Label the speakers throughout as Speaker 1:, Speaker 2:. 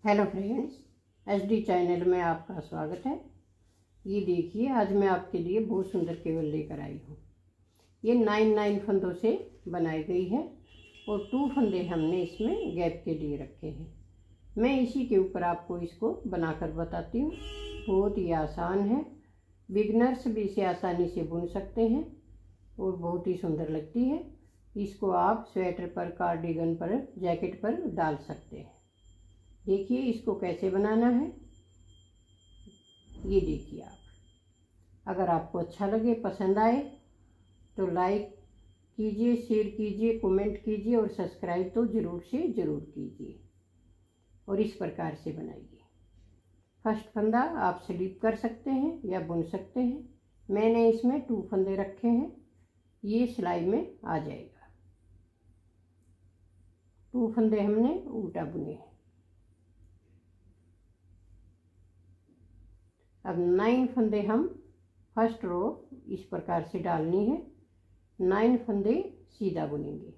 Speaker 1: Hello friends, SD channel में आपका स्वागत है। ये देखिए, आज मैं आपके लिए बहुत सुंदर केवल लेकर आई हूँ। ये 9 फंदों से बनाई गई है और 2 फंदे हमने इसमें गैप के लिए रखे हैं। मैं इसी के ऊपर आपको इसको बनाकर बताती हूँ। बहुत ही आसान है, बिगनर्स भी इसे आसानी से बुन सकते हैं और बहुत ही सुंदर लगती है। इसको आप स्वेटर पर, कार्डिगन पर, जैकेट पर डाल सकते हैं। देखिए इसको कैसे बनाना है। ये देखिए आप, अगर आपको अच्छा लगे, पसंद आए तो लाइक कीजिए, शेयर कीजिए, कमेंट कीजिए और सब्सक्राइब तो ज़रूर से ज़रूर कीजिए। और इस प्रकार से बनाइए। फर्स्ट फंदा आप स्लिप कर सकते हैं या बुन सकते हैं। मैंने इसमें 2 फंदे रखे हैं, ये सिलाई में आ जाएगा। 2 फंदे हमने उल्टा बुने हैं। अब 9 फंदे हम फर्स्ट रो इस प्रकार से डालनी है। 9 फंदे सीधा बुनेंगे।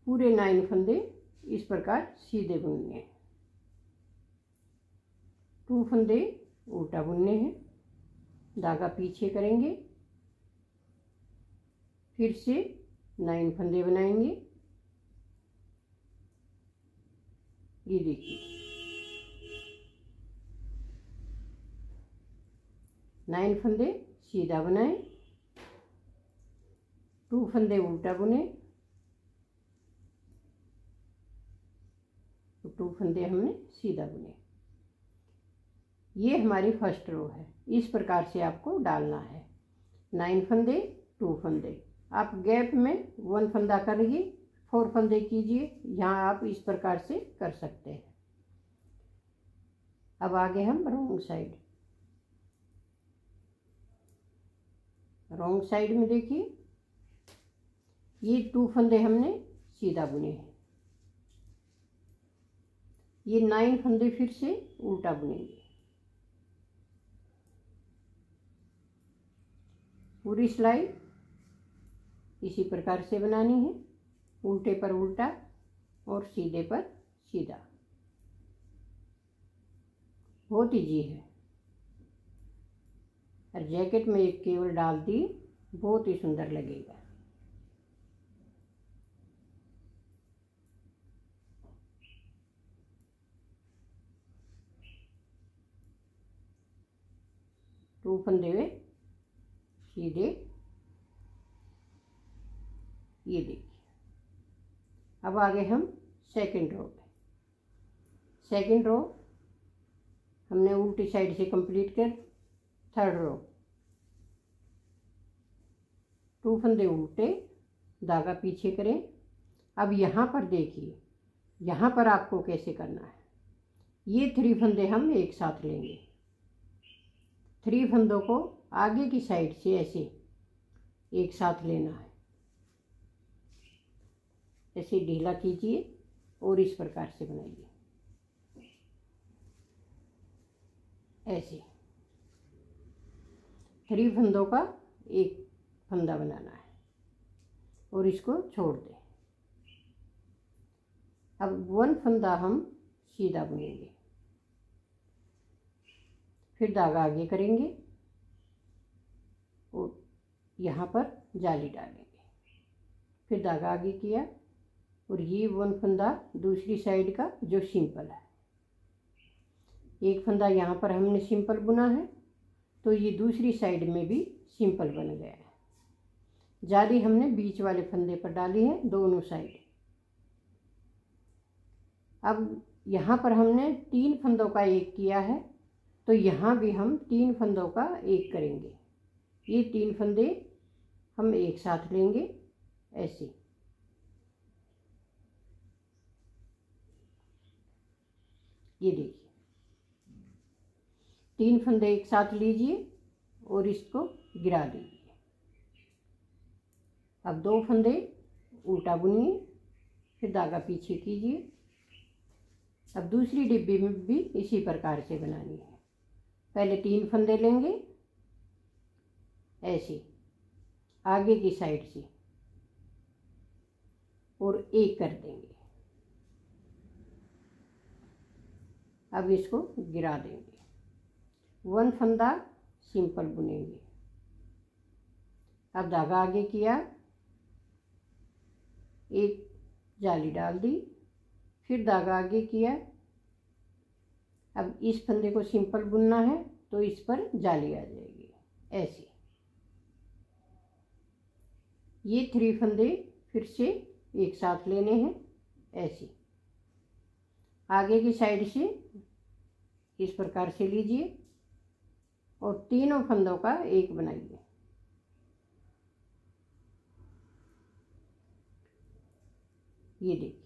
Speaker 1: पूरे 9 फंदे इस प्रकार सीधे बुनने हैं। 2 फंदे उल्टा बुनने हैं। धागा पीछे करेंगे, फिर से 9 फंदे बनाएंगे। ये देखिए, 9 फंदे सीधा बनाए, 2 फंदे उल्टा बुने, 2 फंदे हमने सीधा बुने। ये हमारी फर्स्ट रो है। इस प्रकार से आपको डालना है। 9 फंदे, 2 फंदे। आप गैप में 1 फंदा करिए, 4 फंदे कीजिए। यहाँ आप इस प्रकार से कर सकते हैं। अब आगे हम रॉन्ग साइड में देखिए, ये 2 फंदे हमने सीधा बुने हैं। ये 9 फंदे फिर से उल्टा बुनेंगे। पूरी सिलाई इसी प्रकार से बनानी है, उल्टे पर उल्टा और सीधे पर सीधा। बहुत ईजी है। और जैकेट में एक केवल डाल दी, बहुत ही सुंदर लगेगा। टू फंदे हुए सीधे। ये देखिए, अब आगे हम सेकंड रो पे। सेकंड रो हमने उल्टी साइड से कंप्लीट कर। थर्ड रो 2 फंदे उल्टे, धागा पीछे करें। अब यहाँ पर देखिए, यहाँ पर आपको कैसे करना है। ये 3 फंदे हम एक साथ लेंगे। 3 फंदों को आगे की साइड से ऐसे एक साथ लेना है। ऐसे ढीला कीजिए और इस प्रकार से बनाइए। ऐसे 3 फंदों का एक फंदा बनाना है और इसको छोड़ दें। अब 1 फंदा हम सीधा बुनेंगे, फिर धागा आगे करेंगे और यहाँ पर जाली डालेंगे। फिर धागा आगे किया और ये 1 फंदा दूसरी साइड का जो सिंपल है। एक फंदा यहाँ पर हमने सिंपल बुना है, तो ये दूसरी साइड में भी सिंपल बन गया है। जाली हमने बीच वाले फंदे पर डाली है, दोनों साइड। अब यहाँ पर हमने 3 फंदों का एक किया है, तो यहाँ भी हम 3 फंदों का एक करेंगे। ये 3 फंदे हम एक साथ लेंगे ऐसे। ये देखिए, 3 फंदे एक साथ लीजिए और इसको गिरा दीजिए। अब 2 फंदे उल्टा बुनिए, फिर धागा पीछे कीजिए। अब दूसरी डिब्बी में भी इसी प्रकार से बनानी है। पहले 3 फंदे लेंगे ऐसे आगे की साइड से, और एक कर देंगे। अब इसको गिरा देंगे। 1 फंदा सिंपल बुनेंगे। अब धागा आगे किया, एक जाली डाल दी, फिर धागा आगे किया। अब इस फंदे को सिंपल बुनना है तो इस पर जाली आ जाएगी ऐसे। ये 3 फंदे फिर से एक साथ लेने हैं ऐसे। आगे की साइड से इस प्रकार से लीजिए और तीनों फंदों का एक बनाइए। ये देखिए,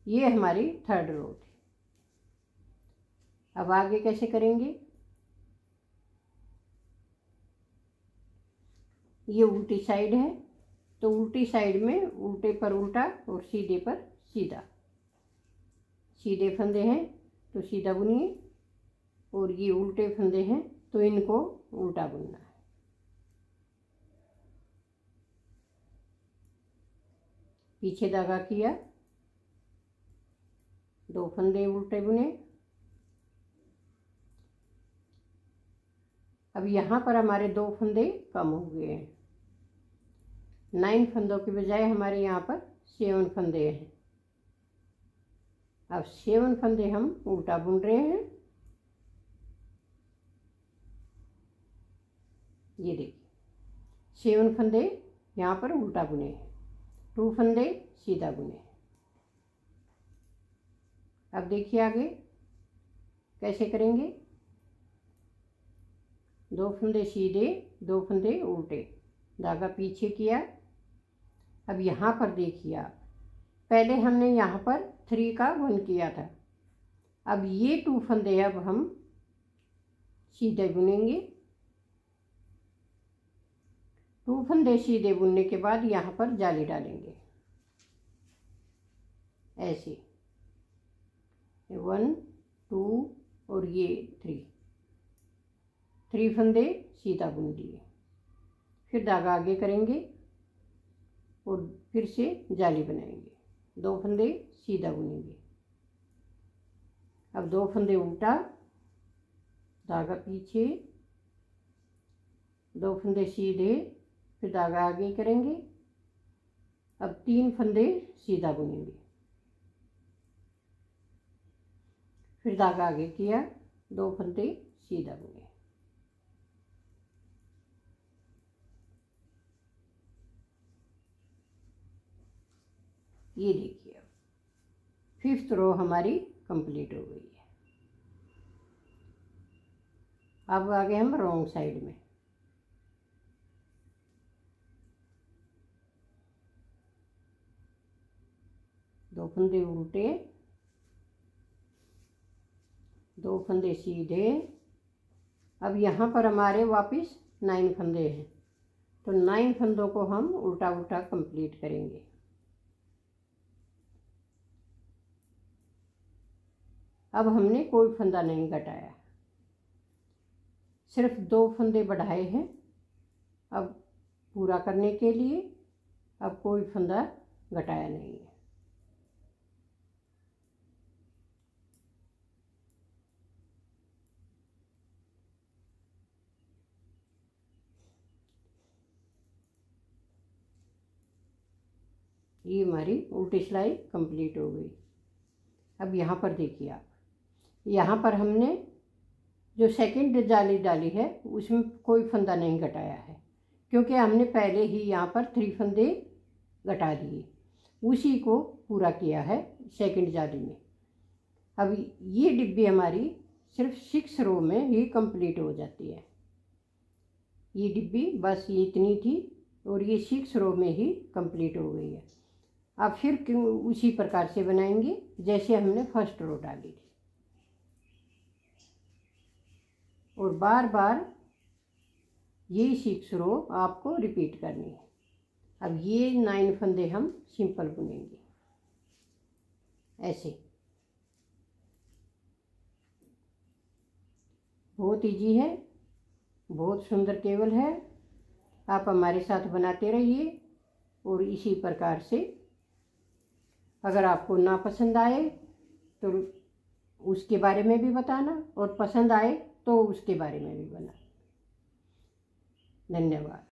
Speaker 1: ये हमारी 3rd रो थी। अब आगे कैसे करेंगे? ये उल्टी साइड है तो उल्टी साइड में उल्टे पर उल्टा और सीधे पर सीधा। सीधे फंदे हैं तो सीधा बुनिए और ये उल्टे फंदे हैं तो इनको उल्टा बुनना है। पीछे धागा किया, 2 फंदे उल्टे बुने। अब यहाँ पर हमारे 2 फंदे कम हो गए हैं। 9 फंदों के बजाय हमारे यहाँ पर 7 फंदे हैं। अब 7 फंदे हम उल्टा बुन रहे हैं। ये देखिए, 7 फंदे यहाँ पर उल्टा बुने हैं, 2 फंदे सीधा बुने हैं। अब देखिए आगे कैसे करेंगे। 2 फंदे सीधे, 2 फंदे उल्टे, धागा पीछे किया। अब यहाँ पर देखिए आप, पहले हमने यहाँ पर 3 का 1 किया था। अब ये 2 फंदे अब हम सीधे बुनेंगे। 2 फंदे सीधे बुनने के बाद यहाँ पर जाली डालेंगे ऐसे। 1 2 और ये 3 फंदे सीधा बुन दिए। फिर धागा आगे करेंगे और फिर से जाली बनाएंगे। 2 फंदे सीधा बुनेंगे। अब 2 फंदे उल्टा, धागा पीछे, 2 फंदे सीधे, फिर धागा आगे करेंगे। अब 3 फंदे सीधा बुनेंगे। फिर धागा आगे किया, 2 फंदे सीधा बुने। ये देखिए, अब 5th रो हमारी कंप्लीट हो गई है। अब आगे हम रॉन्ग साइड में। दो फंदे उल्टे, 2 फंदे सीधे। अब यहाँ पर हमारे वापस 9 फंदे हैं तो 9 फंदों को हम उल्टा उल्टा कंप्लीट करेंगे। अब हमने कोई फंदा नहीं घटाया, सिर्फ 2 फंदे बढ़ाए हैं। अब पूरा करने के लिए अब कोई फंदा घटाया नहीं है। ये हमारी उल्टी सिलाई कंप्लीट हो गई। अब यहाँ पर देखिए आप, यहाँ पर हमने जो सेकंड जाली डाली है उसमें कोई फंदा नहीं घटाया है, क्योंकि हमने पहले ही यहाँ पर 3 फंदे घटा दिए, उसी को पूरा किया है सेकंड जाली में। अब ये डिब्बी हमारी सिर्फ 6 रो में ही कंप्लीट हो जाती है। ये डिब्बी बस ये इतनी थी और ये 6 रो में ही कंप्लीट हो गई है। अब फिर उसी प्रकार से बनाएंगे जैसे हमने फर्स्ट रो डाली थी, और बार बार ये 6 रो आपको रिपीट करनी है। अब ये 9 फंदे हम सिंपल बुनेंगे ऐसे। बहुत इजी है, बहुत सुंदर केबल है। आप हमारे साथ बनाते रहिए। और इसी प्रकार से अगर आपको ना पसंद आए तो उसके बारे में भी बताना, और पसंद आए तो उसके बारे में भी बताना। धन्यवाद।